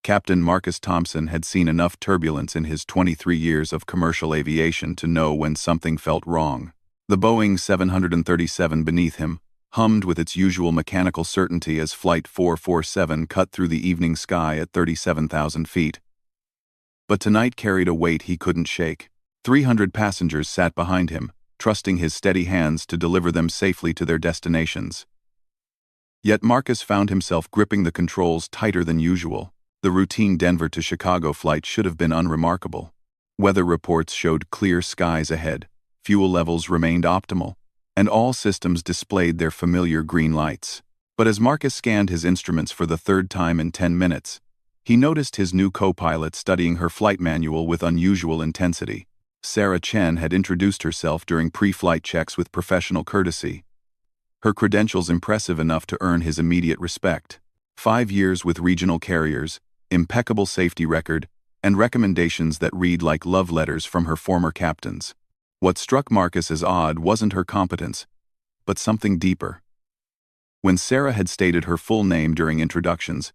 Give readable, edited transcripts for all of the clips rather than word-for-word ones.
Captain Marcus Thompson had seen enough turbulence in his 23 years of commercial aviation to know when something felt wrong. The Boeing 737 beneath him hummed with its usual mechanical certainty as Flight 447 cut through the evening sky at 37,000 feet. But tonight carried a weight he couldn't shake. 300 passengers sat behind him, trusting his steady hands to deliver them safely to their destinations. Yet Marcus found himself gripping the controls tighter than usual. The routine Denver to Chicago flight should have been unremarkable. Weather reports showed clear skies ahead, fuel levels remained optimal, and all systems displayed their familiar green lights. But as Marcus scanned his instruments for the third time in 10 minutes, he noticed his new co-pilot studying her flight manual with unusual intensity. Sarah Chen had introduced herself during pre-flight checks with professional courtesy, her credentials impressive enough to earn his immediate respect. 5 years with regional carriers, impeccable safety record, and recommendations that read like love letters from her former captains. What struck Marcus as odd wasn't her competence, but something deeper. When Sarah had stated her full name during introductions,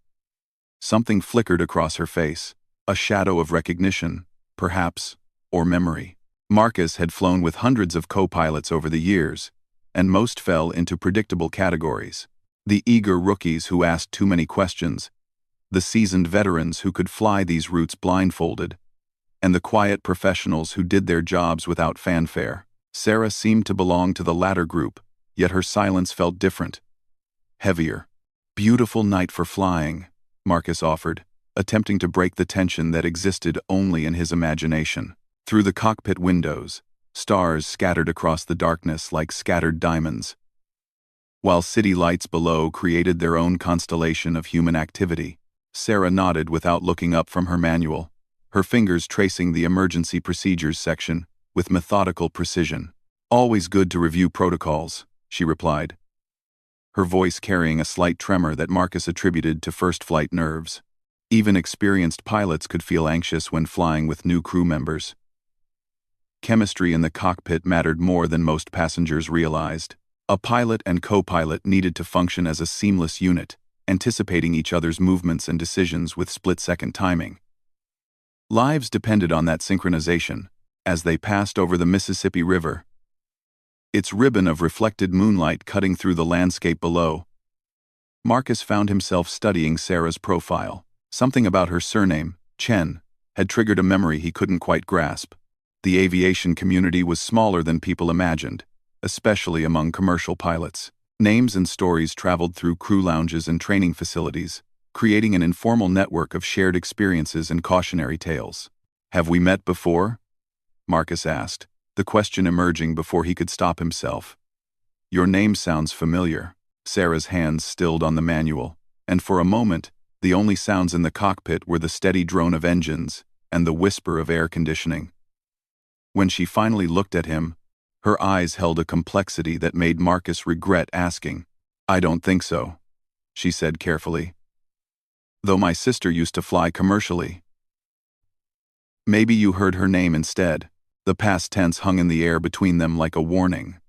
something flickered across her face, a shadow of recognition, perhaps, or memory. Marcus had flown with hundreds of co-pilots over the years, and most fell into predictable categories. The eager rookies who asked too many questions, the seasoned veterans who could fly these routes blindfolded, and the quiet professionals who did their jobs without fanfare. Sarah seemed to belong to the latter group, yet her silence felt different, heavier. "Beautiful night for flying," Marcus offered, attempting to break the tension that existed only in his imagination. Through the cockpit windows, stars scattered across the darkness like scattered diamonds, while city lights below created their own constellation of human activity. Sarah nodded without looking up from her manual, her fingers tracing the emergency procedures section with methodical precision. "Always good to review protocols," she replied, her voice carrying a slight tremor that Marcus attributed to first-flight nerves. Even experienced pilots could feel anxious when flying with new crew members. Chemistry in the cockpit mattered more than most passengers realized. A pilot and co-pilot needed to function as a seamless unit, anticipating each other's movements and decisions with split-second timing. Lives depended on that synchronization. As they passed over the Mississippi River, its ribbon of reflected moonlight cutting through the landscape below, Marcus found himself studying Sarah's profile. Something about her surname, Chen, had triggered a memory he couldn't quite grasp. The aviation community was smaller than people imagined, especially among commercial pilots. Names and stories traveled through crew lounges and training facilities, creating an informal network of shared experiences and cautionary tales. "Have we met before?" Marcus asked, the question emerging before he could stop himself. "Your name sounds familiar." Sarah's hands stilled on the manual, and for a moment, the only sounds in the cockpit were the steady drone of engines and the whisper of air conditioning. When she finally looked at him, her eyes held a complexity that made Marcus regret asking. "I don't think so," she said carefully. "Though my sister used to fly commercially." "Maybe you heard her name instead." The past tense hung in the air between them like a warning.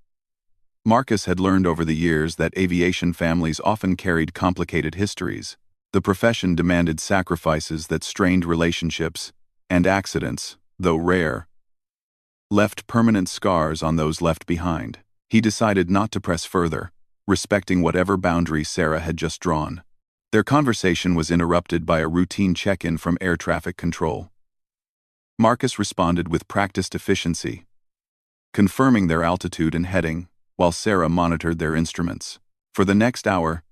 Marcus had learned over the years that aviation families often carried complicated histories. The profession demanded sacrifices that strained relationships, and accidents, though rare, left permanent scars on those left behind. He decided not to press further, respecting whatever boundary Sarah had just drawn. Their conversation was interrupted by a routine check-in from air traffic control. Marcus responded with practiced efficiency, confirming their altitude and heading, while Sarah monitored their instruments. For the next hour,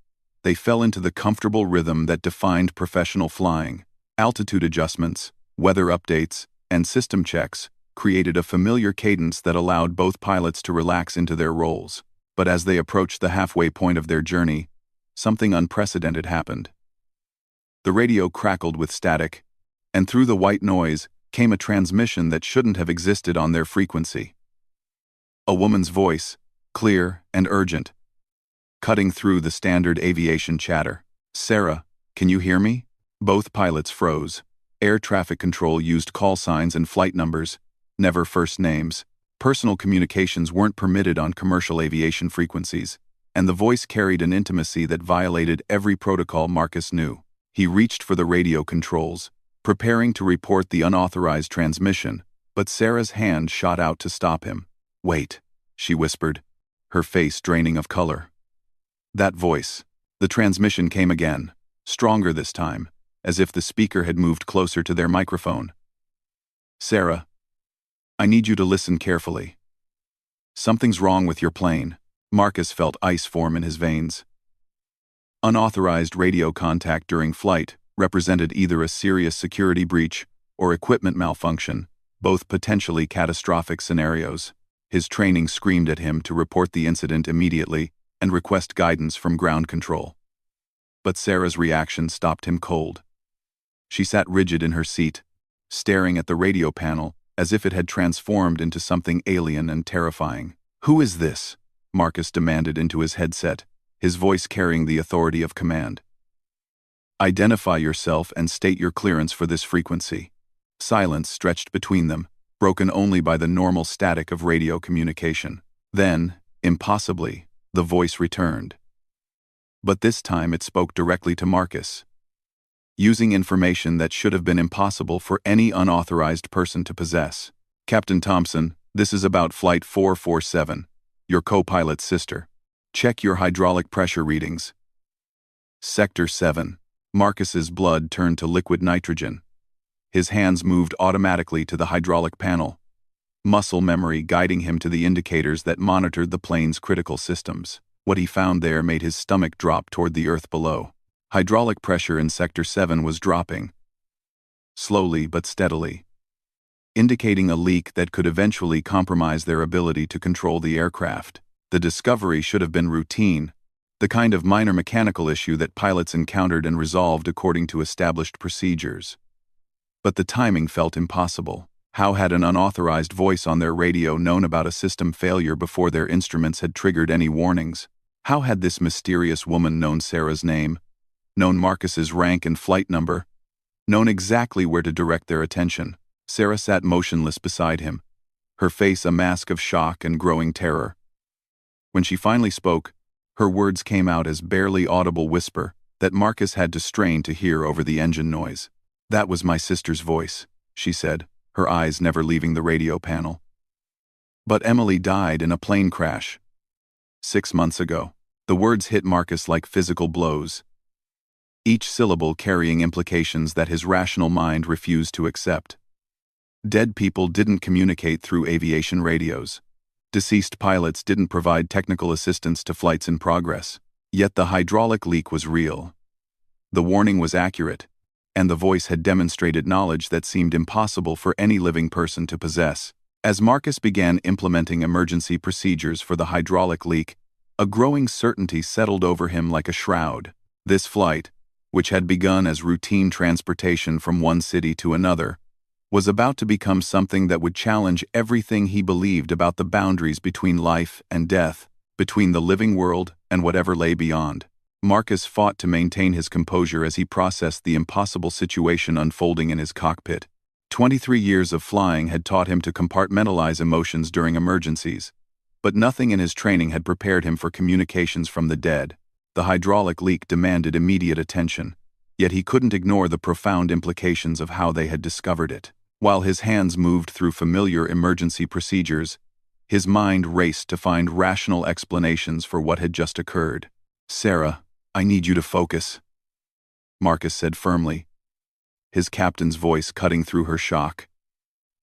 they fell into the comfortable rhythm that defined professional flying. Altitude adjustments, weather updates, and system checks created a familiar cadence that allowed both pilots to relax into their roles. But as they approached the halfway point of their journey, something unprecedented happened. The radio crackled with static, and through the white noise came a transmission that shouldn't have existed on their frequency. A woman's voice, clear and urgent, cutting through the standard aviation chatter. "Sarah, can you hear me?" Both pilots froze. Air traffic control used call signs and flight numbers, never first names. Personal communications weren't permitted on commercial aviation frequencies, and the voice carried an intimacy that violated every protocol Marcus knew. He reached for the radio controls, preparing to report the unauthorized transmission, but Sarah's hand shot out to stop him. "Wait," she whispered, her face draining of color. That voice. The transmission came again, stronger this time, as if the speaker had moved closer to their microphone. "Sarah, I need you to listen carefully. Something's wrong with your plane." Marcus felt ice form in his veins. Unauthorized radio contact during flight represented either a serious security breach or equipment malfunction, both potentially catastrophic scenarios. His training screamed at him to report the incident immediately and request guidance from ground control. But Sarah's reaction stopped him cold. She sat rigid in her seat, staring at the radio panel as if it had transformed into something alien and terrifying. "Who is this?" Marcus demanded into his headset, his voice carrying the authority of command. "Identify yourself and state your clearance for this frequency." Silence stretched between them, broken only by the normal static of radio communication. Then, impossibly, the voice returned. But this time it spoke directly to Marcus, using information that should have been impossible for any unauthorized person to possess. "Captain Thompson, this is about Flight 447, your co-pilot's sister. Check your hydraulic pressure readings." Sector 7. Marcus's blood turned to liquid nitrogen. His hands moved automatically to the hydraulic panel, muscle memory guiding him to the indicators that monitored the plane's critical systems. What he found there made his stomach drop toward the earth below. Hydraulic pressure in Sector 7 was dropping, slowly but steadily, indicating a leak that could eventually compromise their ability to control the aircraft. The discovery should have been routine, the kind of minor mechanical issue that pilots encountered and resolved according to established procedures. But the timing felt impossible. How had an unauthorized voice on their radio known about a system failure before their instruments had triggered any warnings? How had this mysterious woman known Sarah's name, known Marcus's rank and flight number, known exactly where to direct their attention? Sarah sat motionless beside him, her face a mask of shock and growing terror. When she finally spoke, her words came out as barely audible whisper that Marcus had to strain to hear over the engine noise. "That was my sister's voice," she said, her eyes never leaving the radio panel. "But Emily died in a plane crash 6 months ago." The words hit Marcus like physical blows, each syllable carrying implications that his rational mind refused to accept. Dead people didn't communicate through aviation radios. Deceased pilots didn't provide technical assistance to flights in progress. Yet the hydraulic leak was real. The warning was accurate, and the voice had demonstrated knowledge that seemed impossible for any living person to possess. As Marcus began implementing emergency procedures for the hydraulic leak, a growing certainty settled over him like a shroud. This flight, which had begun as routine transportation from one city to another, was about to become something that would challenge everything he believed about the boundaries between life and death, between the living world and whatever lay beyond. Marcus fought to maintain his composure as he processed the impossible situation unfolding in his cockpit. 23 years of flying had taught him to compartmentalize emotions during emergencies, but nothing in his training had prepared him for communications from the dead. The hydraulic leak demanded immediate attention, yet he couldn't ignore the profound implications of how they had discovered it. While his hands moved through familiar emergency procedures, his mind raced to find rational explanations for what had just occurred. "Sarah, I need you to focus," Marcus said firmly, his captain's voice cutting through her shock.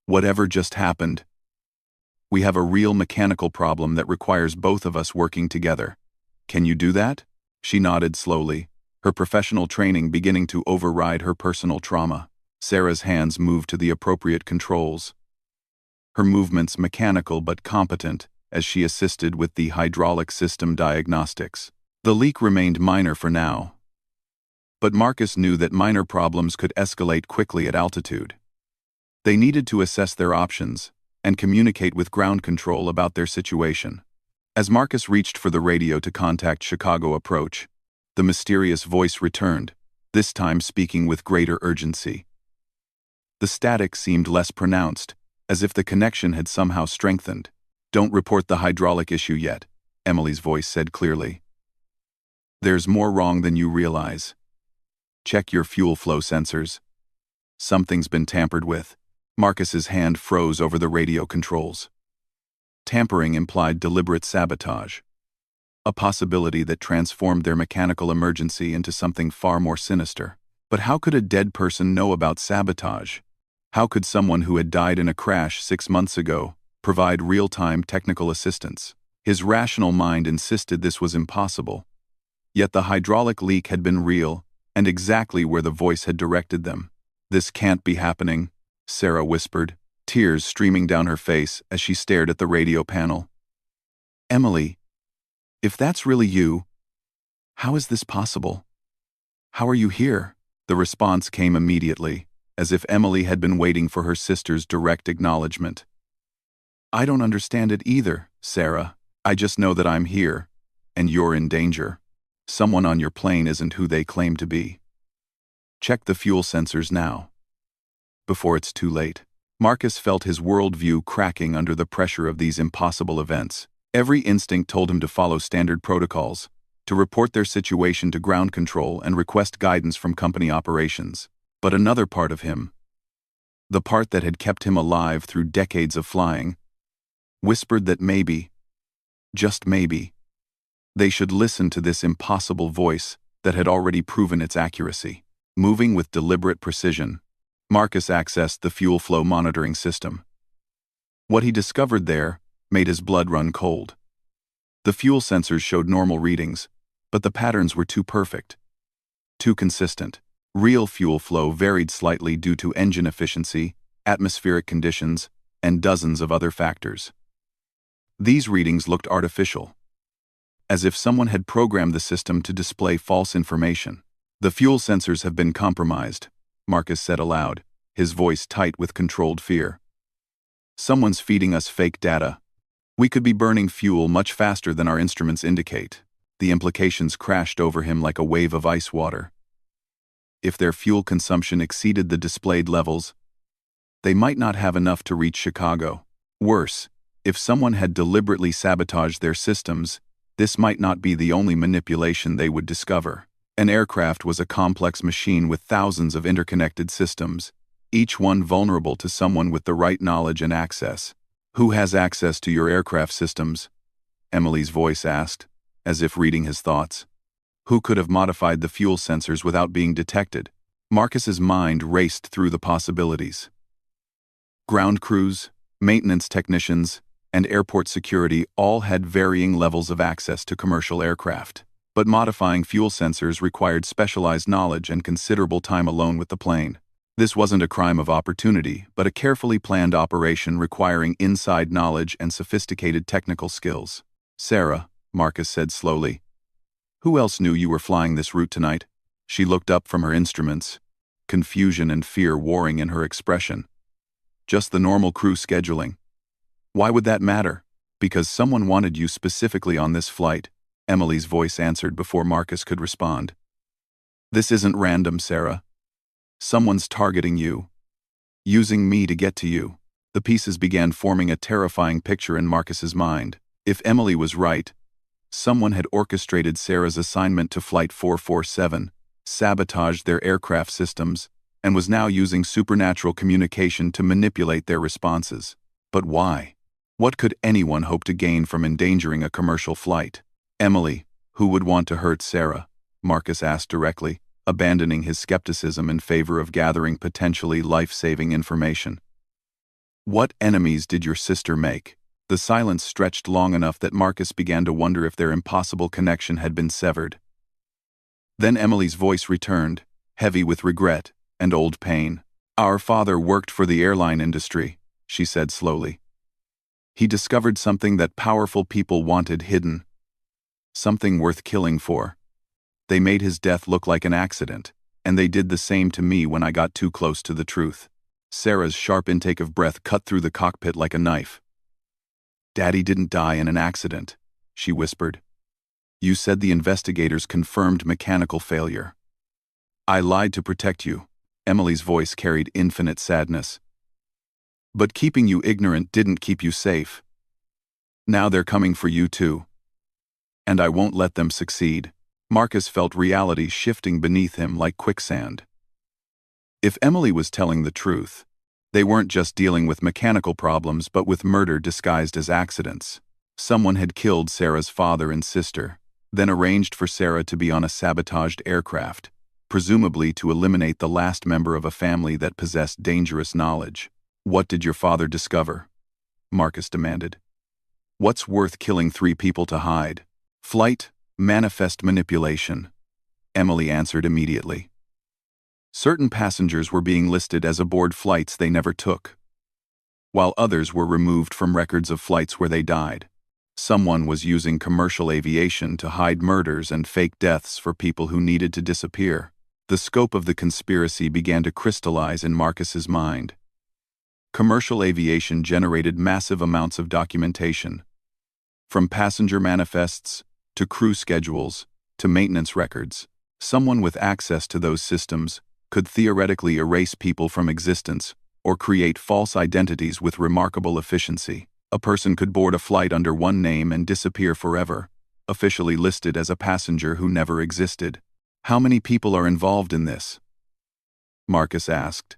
"Whatever just happened, we have a real mechanical problem that requires both of us working together. Can you do that?" She nodded slowly, her professional training beginning to override her personal trauma. Sarah's hands moved to the appropriate controls, her movements mechanical but competent as she assisted with the hydraulic system diagnostics. The leak remained minor for now, but Marcus knew that minor problems could escalate quickly at altitude. They needed to assess their options and communicate with ground control about their situation. As Marcus reached for the radio to contact Chicago approach, the mysterious voice returned, this time speaking with greater urgency. The static seemed less pronounced, as if the connection had somehow strengthened. "Don't report the hydraulic issue yet," Emily's voice said clearly. "There's more wrong than you realize." Check your fuel flow sensors. Something's been tampered with. Marcus's hand froze over the radio controls. Tampering implied deliberate sabotage, a possibility that transformed their mechanical emergency into something far more sinister. But how could a dead person know about sabotage? How could someone who had died in a crash 6 months ago provide real-time technical assistance? His rational mind insisted this was impossible. Yet the hydraulic leak had been real, and exactly where the voice had directed them. "This can't be happening," Sarah whispered, tears streaming down her face as she stared at the radio panel. "Emily, if that's really you, how is this possible? How are you here?" The response came immediately, as if Emily had been waiting for her sister's direct acknowledgement. "I don't understand it either, Sarah. I just know that I'm here, and you're in danger. Someone on your plane isn't who they claim to be. Check the fuel sensors now, before it's too late." Marcus felt his worldview cracking under the pressure of these impossible events. Every instinct told him to follow standard protocols, to report their situation to ground control and request guidance from company operations. But another part of him, the part that had kept him alive through decades of flying, whispered that maybe, just maybe, they should listen to this impossible voice that had already proven its accuracy. Moving with deliberate precision, Marcus accessed the fuel flow monitoring system. What he discovered there made his blood run cold. The fuel sensors showed normal readings, but the patterns were too perfect, too consistent. Real fuel flow varied slightly due to engine efficiency, atmospheric conditions, and dozens of other factors. These readings looked artificial, as if someone had programmed the system to display false information. "The fuel sensors have been compromised," Marcus said aloud, his voice tight with controlled fear. "Someone's feeding us fake data. We could be burning fuel much faster than our instruments indicate." The implications crashed over him like a wave of ice water. If their fuel consumption exceeded the displayed levels, they might not have enough to reach Chicago. Worse, if someone had deliberately sabotaged their systems, this might not be the only manipulation they would discover. An aircraft was a complex machine with thousands of interconnected systems, each one vulnerable to someone with the right knowledge and access. "Who has access to your aircraft systems?" Emily's voice asked, as if reading his thoughts. Who could have modified the fuel sensors without being detected? Marcus's mind raced through the possibilities. Ground crews, maintenance technicians, and airport security all had varying levels of access to commercial aircraft. But modifying fuel sensors required specialized knowledge and considerable time alone with the plane. This wasn't a crime of opportunity, but a carefully planned operation requiring inside knowledge and sophisticated technical skills. "Sarah," Marcus said slowly, "who else knew you were flying this route tonight?" She looked up from her instruments, confusion and fear warring in her expression. "Just the normal crew scheduling." "Why would that matter?" "Because someone wanted you specifically on this flight," Emily's voice answered before Marcus could respond. "This isn't random, Sarah. Someone's targeting you, using me to get to you." The pieces began forming a terrifying picture in Marcus's mind. If Emily was right, someone had orchestrated Sarah's assignment to Flight 447, sabotaged their aircraft systems, and was now using supernatural communication to manipulate their responses. But why? What could anyone hope to gain from endangering a commercial flight? "Emily, who would want to hurt Sarah?" Marcus asked directly, abandoning his skepticism in favor of gathering potentially life-saving information. "What enemies did your sister make?" The silence stretched long enough that Marcus began to wonder if their impossible connection had been severed. Then Emily's voice returned, heavy with regret and old pain. "Our father worked for the airline industry," she said slowly. "He discovered something that powerful people wanted hidden. Something worth killing for. They made his death look like an accident, and they did the same to me when I got too close to the truth." Sarah's sharp intake of breath cut through the cockpit like a knife. "Daddy didn't die in an accident," she whispered. "You said the investigators confirmed mechanical failure." "I lied to protect you." Emily's voice carried infinite sadness. "But keeping you ignorant didn't keep you safe. Now they're coming for you too. And I won't let them succeed." Marcus felt reality shifting beneath him like quicksand. If Emily was telling the truth, they weren't just dealing with mechanical problems but with murder disguised as accidents. Someone had killed Sarah's father and sister, then arranged for Sarah to be on a sabotaged aircraft, presumably to eliminate the last member of a family that possessed dangerous knowledge. "What did your father discover?" Marcus demanded. "What's worth killing 3 people to hide?" "Flight, manifest manipulation," Emily answered immediately. Certain passengers were being listed as aboard flights they never took, while others were removed from records of flights where they died. Someone was using commercial aviation to hide murders and fake deaths for people who needed to disappear. The scope of the conspiracy began to crystallize in Marcus's mind. Commercial aviation generated massive amounts of documentation, from passenger manifests to crew schedules to maintenance records. Someone with access to those systems could theoretically erase people from existence or create false identities with remarkable efficiency. A person could board a flight under one name and disappear forever, officially listed as a passenger who never existed. "How many people are involved in this?" Marcus asked,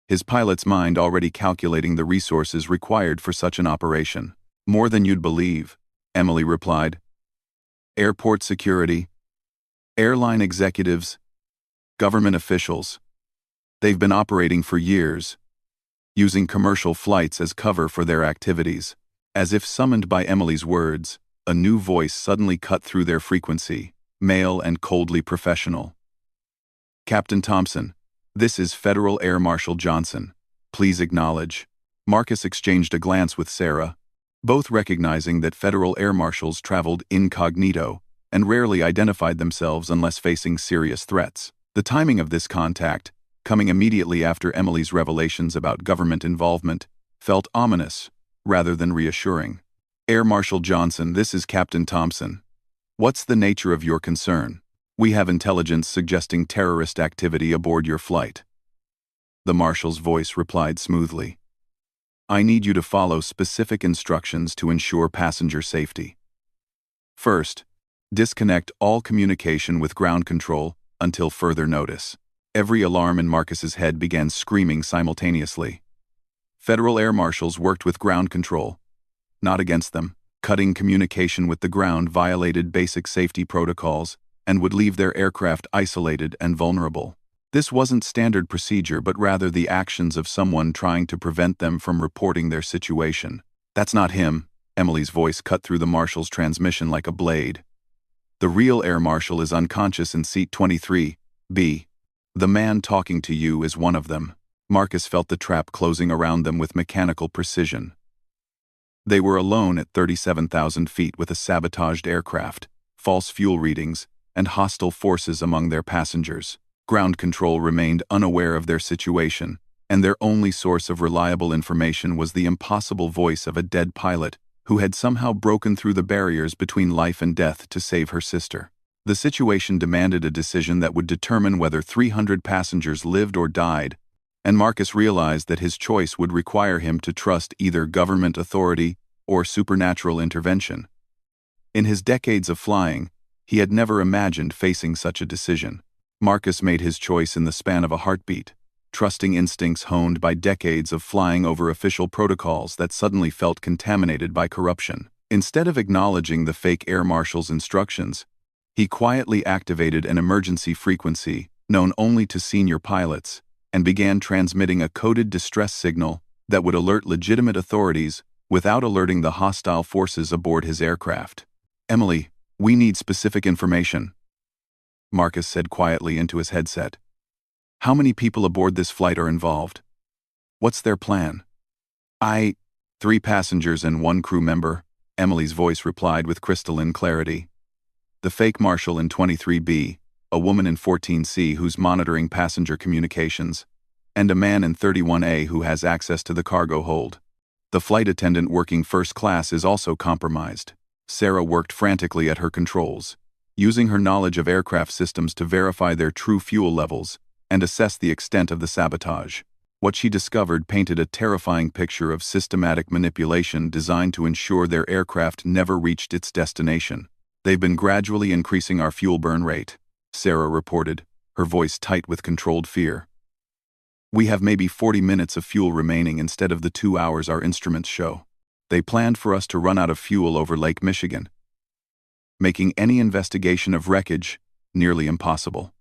his pilot's mind already calculating the resources required for such an operation. "More than you'd believe," Emily replied. "Airport security, airline executives, government officials. They've been operating for years, using commercial flights as cover for their activities." As if summoned by Emily's words, a new voice suddenly cut through their frequency, male and coldly professional. "Captain Thompson, this is Federal Air Marshal Johnson. Please acknowledge." Marcus exchanged a glance with Sarah, both recognizing that Federal Air Marshals traveled incognito and rarely identified themselves unless facing serious threats. The timing of this contact, coming immediately after Emily's revelations about government involvement, felt ominous rather than reassuring. "Air Marshal Johnson, this is Captain Thompson. What's the nature of your concern?" "We have intelligence suggesting terrorist activity aboard your flight." The marshal's voice replied smoothly. "I need you to follow specific instructions to ensure passenger safety. First, disconnect all communication with ground control until further notice." Every alarm in Marcus's head began screaming simultaneously. Federal air marshals worked with ground control, not against them. Cutting communication with the ground violated basic safety protocols and would leave their aircraft isolated and vulnerable. This wasn't standard procedure but rather the actions of someone trying to prevent them from reporting their situation. "That's not him," Emily's voice cut through the marshal's transmission like a blade. "The real air marshal is unconscious in seat 23B. The man talking to you is one of them." Marcus felt the trap closing around them with mechanical precision. They were alone at 37,000 feet with a sabotaged aircraft, false fuel readings, and hostile forces among their passengers. Ground control remained unaware of their situation, and their only source of reliable information was the impossible voice of a dead pilot who had somehow broken through the barriers between life and death to save her sister. The situation demanded a decision that would determine whether 300 passengers lived or died, and Marcus realized that his choice would require him to trust either government authority or supernatural intervention. In his decades of flying, he had never imagined facing such a decision. Marcus made his choice in the span of a heartbeat, trusting instincts honed by decades of flying over official protocols that suddenly felt contaminated by corruption. Instead of acknowledging the fake air marshal's instructions, he quietly activated an emergency frequency known only to senior pilots and began transmitting a coded distress signal that would alert legitimate authorities without alerting the hostile forces aboard his aircraft. "Emily, we need specific information," Marcus said quietly into his headset. "How many people aboard this flight are involved? What's their plan?" "3 passengers and 1 crew member," Emily's voice replied with crystalline clarity. "The fake marshal in 23B, a woman in 14C who's monitoring passenger communications, and a man in 31A who has access to the cargo hold. The flight attendant working first class is also compromised." Sarah worked frantically at her controls, using her knowledge of aircraft systems to verify their true fuel levels and assess the extent of the sabotage. What she discovered painted a terrifying picture of systematic manipulation designed to ensure their aircraft never reached its destination. They've been gradually increasing our fuel burn rate, Sarah reported, her voice tight with controlled fear. We have maybe 40 minutes of fuel remaining instead of the 2 hours our instruments show. They planned for us to run out of fuel over Lake Michigan, making any investigation of wreckage nearly impossible.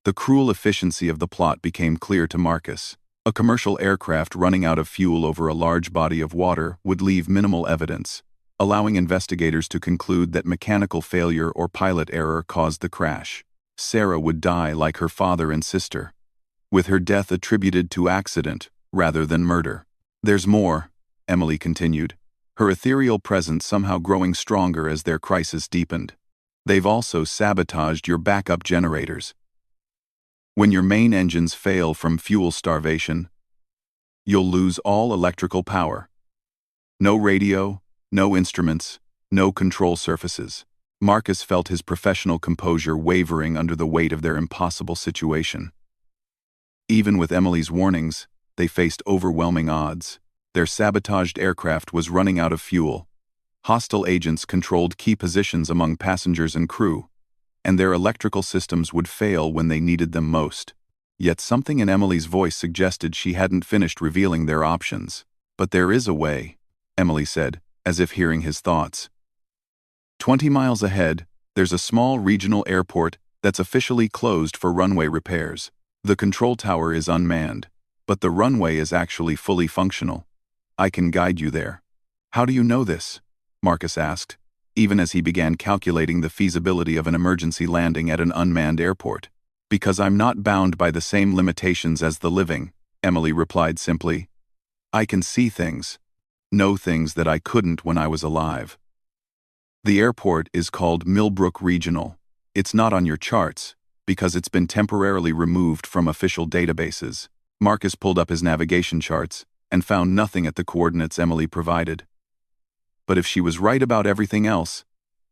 The cruel efficiency of the plot became clear to Marcus. A commercial aircraft running out of fuel over a large body of water would leave minimal evidence, allowing investigators to conclude that mechanical failure or pilot error caused the crash. Sarah would die like her father and sister, with her death attributed to accident rather than murder. There's more, Emily continued, her ethereal presence somehow growing stronger as their crisis deepened. They've also sabotaged your backup generators. When your main engines fail from fuel starvation, you'll lose all electrical power. No radio, no instruments, no control surfaces. Marcus felt his professional composure wavering under the weight of their impossible situation. Even with Emily's warnings, they faced overwhelming odds. Their sabotaged aircraft was running out of fuel. Hostile agents controlled key positions among passengers and crew, and their electrical systems would fail when they needed them most. Yet something in Emily's voice suggested she hadn't finished revealing their options. But there is a way, Emily said, as if hearing his thoughts. 20 miles ahead, there's a small regional airport that's officially closed for runway repairs. The control tower is unmanned, but the runway is actually fully functional. I can guide you there. How do you know this? Marcus asked, even as he began calculating the feasibility of an emergency landing at an unmanned airport. Because I'm not bound by the same limitations as the living, Emily replied simply. I can see things, know things that I couldn't when I was alive. The airport is called Millbrook Regional. It's not on your charts, because it's been temporarily removed from official databases. Marcus pulled up his navigation charts and found nothing at the coordinates Emily provided. But if she was right about everything else,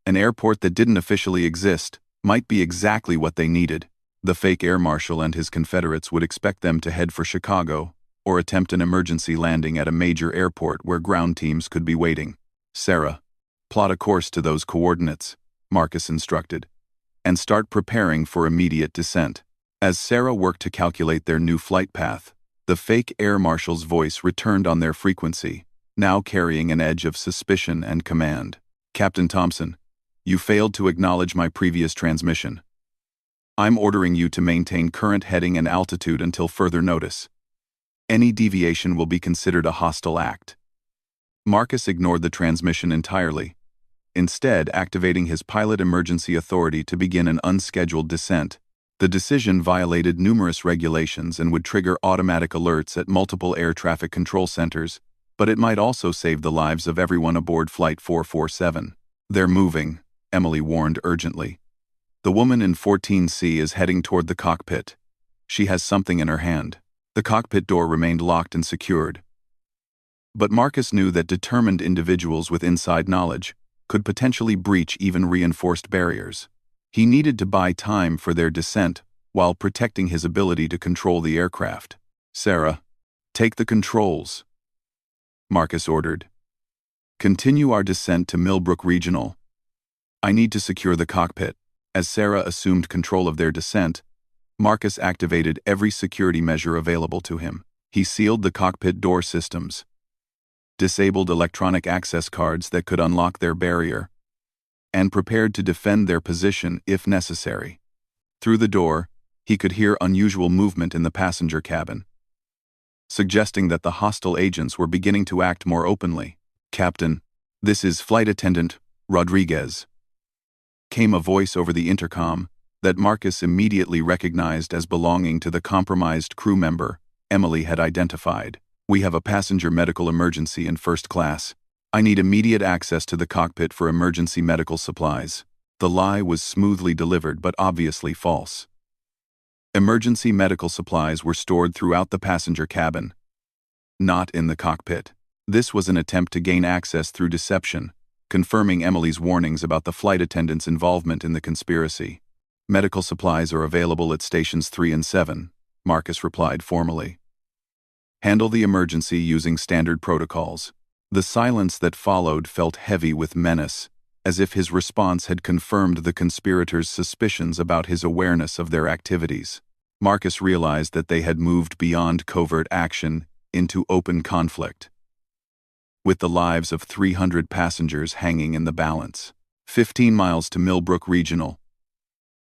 an airport that didn't officially exist might be exactly what they needed. The fake air marshal and his confederates would expect them to head for Chicago or attempt an emergency landing at a major airport where ground teams could be waiting. Sarah, plot a course to those coordinates, Marcus instructed, and start preparing for immediate descent. As Sarah worked to calculate their new flight path, the fake air marshal's voice returned on their frequency, now carrying an edge of suspicion and command. Captain Thompson, you failed to acknowledge my previous transmission. I'm ordering you to maintain current heading and altitude until further notice. Any deviation will be considered a hostile act. Marcus ignored the transmission entirely, instead activating his pilot emergency authority to begin an unscheduled descent. The decision violated numerous regulations and would trigger automatic alerts at multiple air traffic control centers, but it might also save the lives of everyone aboard Flight 447. They're moving, Emily warned urgently. The woman in 14C is heading toward the cockpit. She has something in her hand. The cockpit door remained locked and secured. But Marcus knew that determined individuals with inside knowledge could potentially breach even reinforced barriers. He needed to buy time for their descent while protecting his ability to control the aircraft. Sarah, take the controls, Marcus ordered. Continue our descent to Millbrook Regional. I need to secure the cockpit. As Sarah assumed control of their descent, Marcus activated every security measure available to him. He sealed the cockpit door systems, disabled electronic access cards that could unlock their barrier, and prepared to defend their position if necessary. Through the door, he could hear unusual movement in the passenger cabin, suggesting that the hostile agents were beginning to act more openly. Captain, this is Flight Attendant Rodriguez, came a voice over the intercom that Marcus immediately recognized as belonging to the compromised crew member Emily had identified. We have a passenger medical emergency in first class. I need immediate access to the cockpit for emergency medical supplies. The lie was smoothly delivered but obviously false. Emergency medical supplies were stored throughout the passenger cabin, not in the cockpit. This was an attempt to gain access through deception, confirming Emily's warnings about the flight attendant's involvement in the conspiracy. Medical supplies are available at stations 3 and 7, Marcus replied formally. Handle the emergency using standard protocols. The silence that followed felt heavy with menace, as if his response had confirmed the conspirators' suspicions about his awareness of their activities. Marcus realized that they had moved beyond covert action into open conflict, with the lives of 300 passengers hanging in the balance. 15 miles to Millbrook Regional,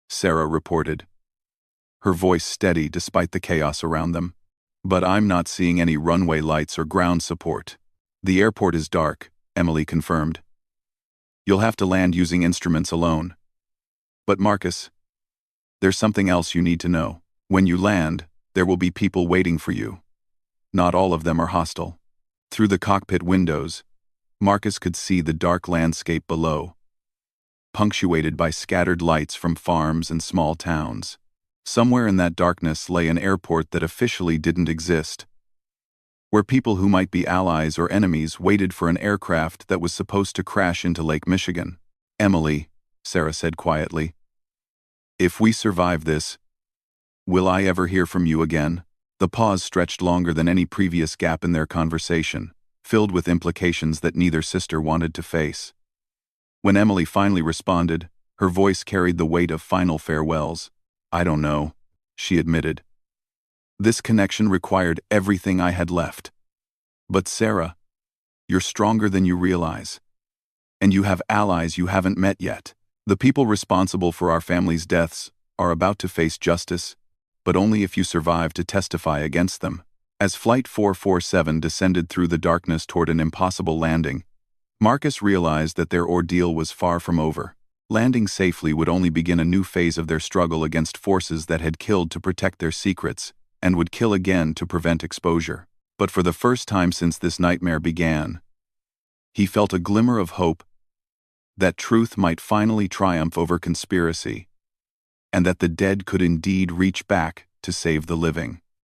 Sarah reported, her voice steady despite the chaos around them. But I'm not seeing any runway lights or ground support. The airport is dark, Emily confirmed. You'll have to land using instruments alone. But Marcus, there's something else you need to know. When you land, there will be people waiting for you. Not all of them are hostile. Through the cockpit windows, Marcus could see the dark landscape below, punctuated by scattered lights from farms and small towns. Somewhere in that darkness lay an airport that officially didn't exist, where people who might be allies or enemies waited for an aircraft that was supposed to crash into Lake Michigan. Emily, Sarah said quietly, if we survive this, will I ever hear from you again? The pause stretched longer than any previous gap in their conversation, filled with implications that neither sister wanted to face. When Emily finally responded, her voice carried the weight of final farewells. I don't know, she admitted. This connection required everything I had left. But Sarah, you're stronger than you realize. And you have allies you haven't met yet. The people responsible for our family's deaths are about to face justice, but only if you survive to testify against them. As Flight 447 descended through the darkness toward an impossible landing, Marcus realized that their ordeal was far from over. Landing safely would only begin a new phase of their struggle against forces that had killed to protect their secrets, and would kill again to prevent exposure. But for the first time since this nightmare began, he felt a glimmer of hope that truth might finally triumph over conspiracy, and that the dead could indeed reach back to save the living.